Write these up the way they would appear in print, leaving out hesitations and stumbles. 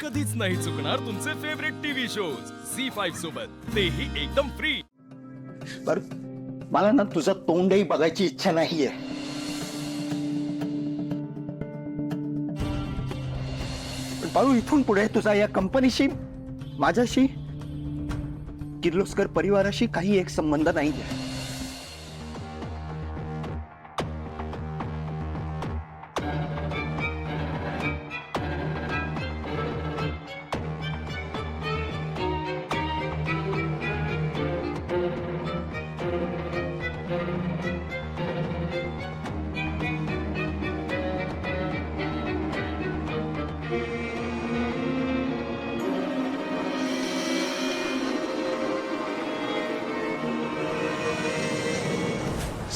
कधीच नाही चुकणार तुमचे फेवरेट टीव्ही शोज झी5 सोबत, तेही एकदम फ्री. बर, मला ना तुझं तोंडही बघायची इच्छा नाहीये. पण बाळू, इथून पुढे तुझा या कंपनीशी, माझ्याशी, किर्लोस्कर परिवाराशी काही एक संबंध नाहीये.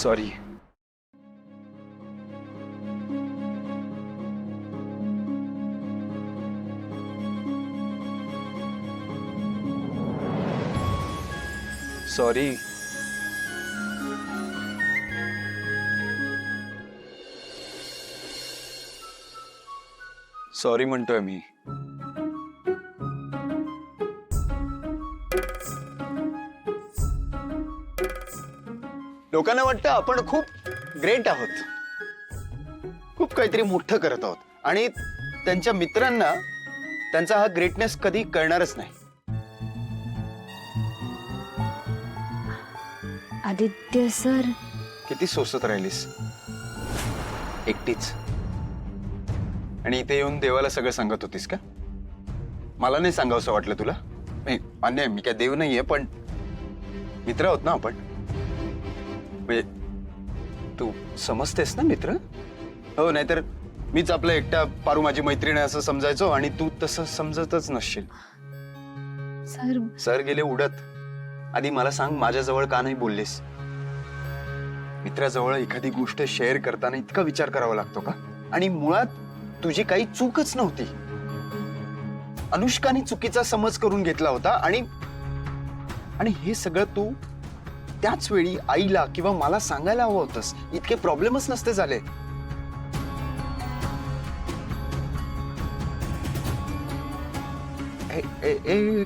सॉरी. सॉरी. सॉरी म्हणतोय मी. लोकांना वाटतं आपण खूप ग्रेट आहोत, खूप काहीतरी मोठं करत आहोत, आणि त्यांच्या मित्रांना त्यांचा हा ग्रेटनेस कधी कळणारच नाही. आदित्य सर, किती सोसत राहिलीस एकटीच, आणि इथे येऊन देवाला सगळं सांगत होतीस का? मला नाही सांगावंसं वाटलं तुला? नाही, मान्य आहे, मी काय देव नाहीये, पण मित्र आहोत ना आपण. म्हणजे तू समजतेस ना मित्र? हो, नाहीतर मीच आपलं एकटा पारू माझी मैत्रीण आहे असं समजायचो, आणि तू तसं समजतच नसशील. सर सर गेले उडत. आधी मला सांग, माझ्याजवळ का नाही बोललीस? मित्राजवळ एखादी गोष्ट शेअर करताना इतका विचार करावा लागतो का? आणि मुळात तुझी काही चूकच नव्हती. अनुष्काने चुकीचा समज करून घेतला होता, आणि हे सगळं तू त्याच वेळी आईला किंवा मला सांगायला हवं होतंस. इतके प्रॉब्लेमच नसते झाले.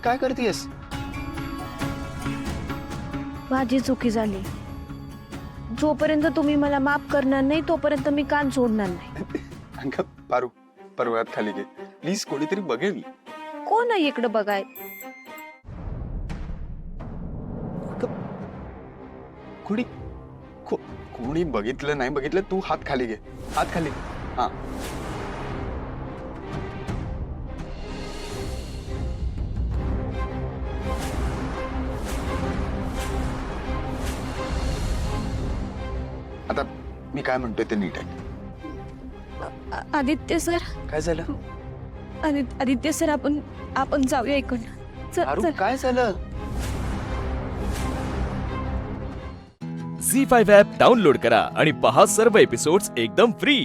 काय करतेस? माझी चुकी झाली. जोपर्यंत तुम्ही मला माफ करणार नाही तोपर्यंत मी कान सोडणार नाही. पारू, पर्वत खाली घे प्लीज, कोणीतरी बघेल. कोण आहे इकडे बघाय? कोणी बघितलं नाही बघितलं, तू हात खाली घे, हात खाली. हा, आता मी काय म्हणतोय ते नीट आहे. आदित्य सर, काय झालं? आदित्य सर, आपण जाऊया इकडनं. पारू, काय झालं? झी5 ॲप डाउनलोड करा आणि पहा सर्व एपिसोड्स एकदम फ्री.